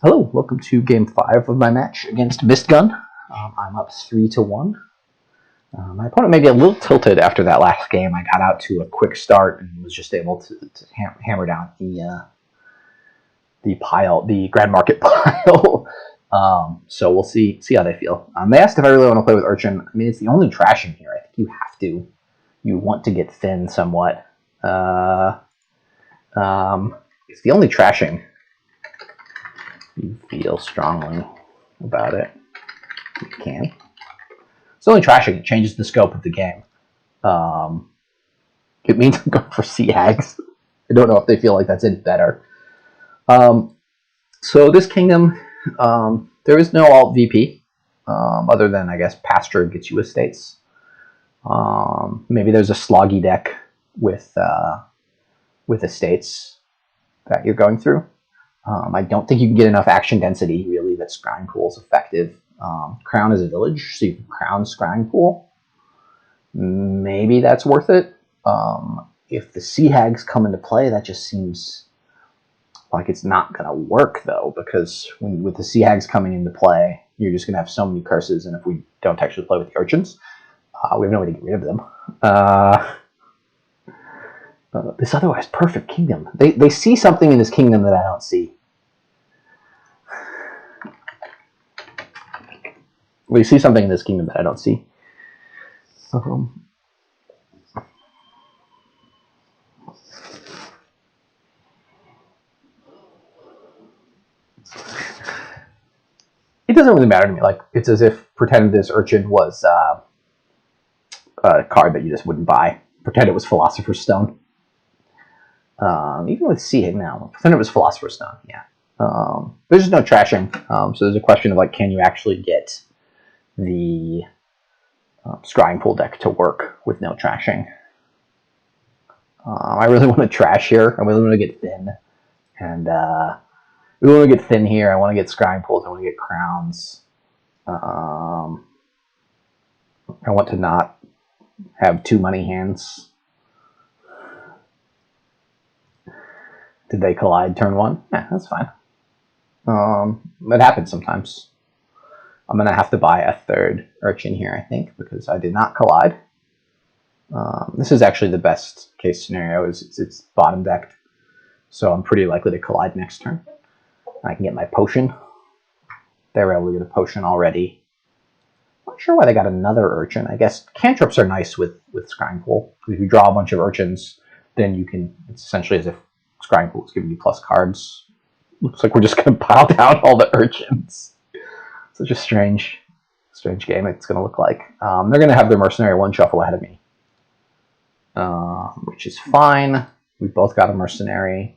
Hello, welcome to Game 5 of my match against Mistgun. I'm up 3-1. My opponent may be a little tilted after that last game. I got out to a quick start and was just able to hammer down the pile, the Grand Market pile. So we'll see how they feel. They asked if I really want to play with Urchin. I mean, it's the only trash in here. I think you want to get thin somewhat. It's the only trashing. You feel strongly about it, you can. It's only trashing. It changes the scope of the game. It means I'm going for Sea-Hags. I don't know if they feel like that's any better. So this kingdom, there is no alt VP, other than, I guess, Pasture gets you estates. Maybe there's a sloggy deck with estates that you're going through. I don't think you can get enough action density, really, that Scrying Pool is effective. Crown is a village, so you can crown Scrying Pool. Maybe that's worth it. If the Sea-Hags come into play, that just seems like it's not going to work, though, because with the Sea-Hags coming into play, you're just going to have so many curses, and if we don't actually play with the Urchins, we have no way to get rid of them. This otherwise perfect kingdom. They see something in this kingdom that I don't see. We see something in this kingdom that I don't see. It doesn't really matter to me. Like, it's as if pretend this Urchin was a card that you just wouldn't buy. Pretend it was Philosopher's Stone. Even with Sea-Hag now, pretend it was Philosopher's Stone. Yeah. There's just no trashing. So there's a question of, like, can you actually get the Scrying Pool deck to work with no trashing? I really want to trash here. I really want to get thin. And we want to get thin here. I want to get Scrying Pools. I want to get crowns. I want to not have too many hands. Did they collide turn 1? Yeah, that's fine. It happens sometimes. I'm going to have to buy a third Urchin here, I think, because I did not collide. This is actually the best case scenario. It's bottom decked, so I'm pretty likely to collide next turn. I can get my potion. They were able to get a potion already. Not sure why they got another Urchin. I guess cantrips are nice with Scrying Pool. If you draw a bunch of Urchins, then you can, it's essentially as if Scrying Pool is giving you plus cards. Looks like we're just going to pile down all the Urchins. Such a strange game it's going to look like. They're going to have their Mercenary one shuffle ahead of me, which is fine. We've both got a Mercenary.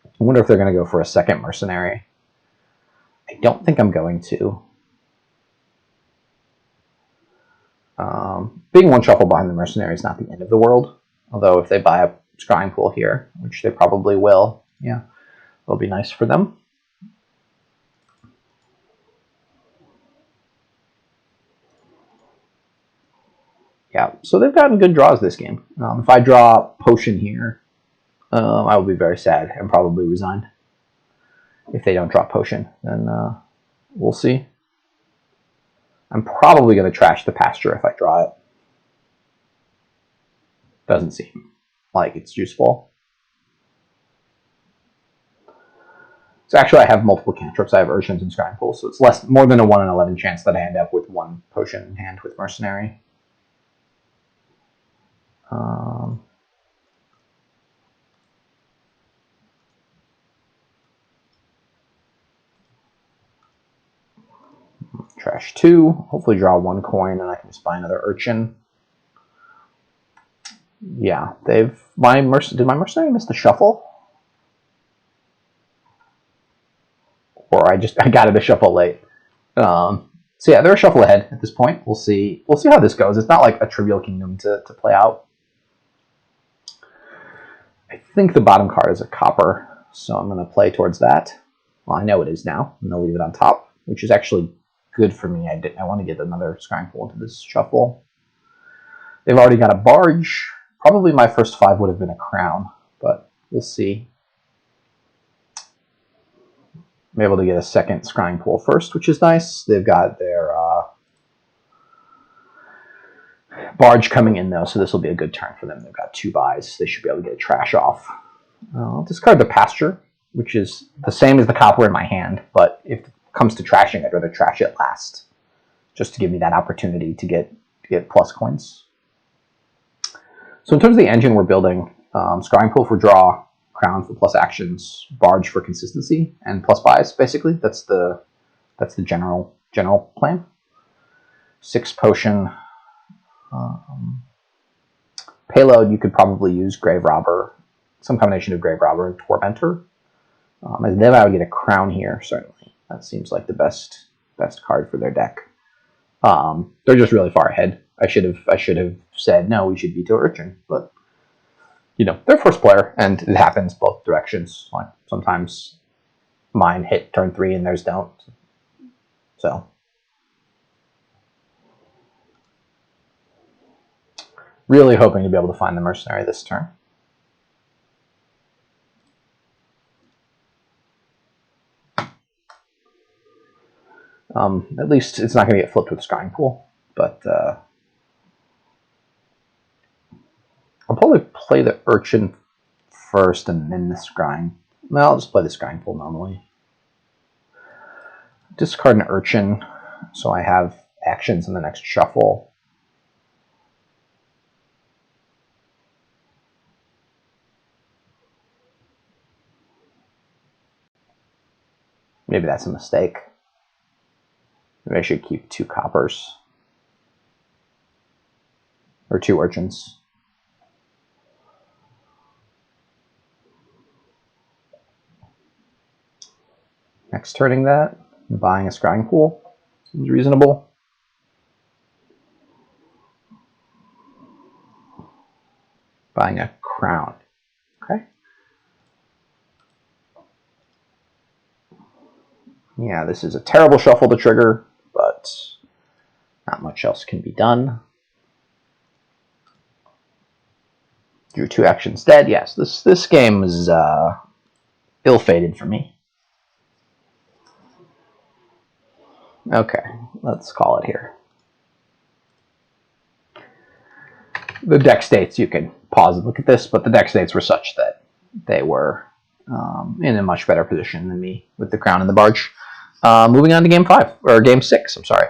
I wonder if they're going to go for a second Mercenary. I don't think I'm going to. Being one shuffle behind the Mercenary is not the end of the world. Although if they buy a Scrying Pool here, which they probably will, yeah, it'll be nice for them. Yeah, so they've gotten good draws this game. If I draw Potion here, I will be very sad and probably resign. If they don't draw Potion, then we'll see. I'm probably going to trash the Pasture if I draw it. Doesn't seem like it's useful. So actually I have multiple cantrips. I have Urchins and Scrying Pool, so it's more than a 1 in 11 chance that I end up with one Potion in hand with Mercenary. Trash 2. Hopefully draw 1 coin and I can just buy another Urchin. Yeah, did my Mercenary miss the shuffle? Or I got it a shuffle late. So yeah, they're a shuffle ahead at this point. We'll see how this goes. It's not like a trivial kingdom to play out. I think the bottom card is a copper, so I'm going to play towards that. Well, I know it is now. I'm going to leave it on top, which is actually good for me. I want to get another Scrying Pool into this shuffle. They've already got a barge. Probably my first 5 would have been a crown, but we'll see. I'm able to get a second scrying pool first, which is nice. They've got their barge coming in, though, so this will be a good turn for them. They've got 2 buys. They should be able to get trash off. I'll discard the pasture, which is the same as the copper in my hand, but if it comes to trashing, I'd rather trash it last, just to give me that opportunity to get plus coins. So in terms of the engine we're building, scrying pool for draw, crown for plus actions, barge for consistency, and plus buys, basically. That's the general plan. 6 potion. Payload, you could probably use Grave Robber, some combination of Grave Robber and Tormentor. And then I would get a crown here, certainly. That seems like the best card for their deck. They're just really far ahead. I should have said no, we should veto Urchin, but you know, they're first player, and it happens both directions. Like sometimes mine hit turn 3 and theirs don't. So really hoping to be able to find the mercenary this turn. At least it's not going to get flipped with Scrying Pool, but I'll probably play the Urchin first and then the Scrying. No, I'll just play the Scrying Pool normally. Discard an Urchin, so I have actions in the next shuffle. Maybe that's a mistake. Maybe I should keep 2 coppers. Or 2 Urchins. Next turning that, buying a Scrying Pool. Seems reasonable. Buying a crown. Okay. Yeah, this is a terrible shuffle to trigger, but not much else can be done. Drew 2 actions dead. Yes, this game is ill-fated for me. Okay, let's call it here. The deck states, you can pause and look at this, but the deck states were such that they were in a much better position than me with the crown and the barge. Moving on to game 6, I'm sorry.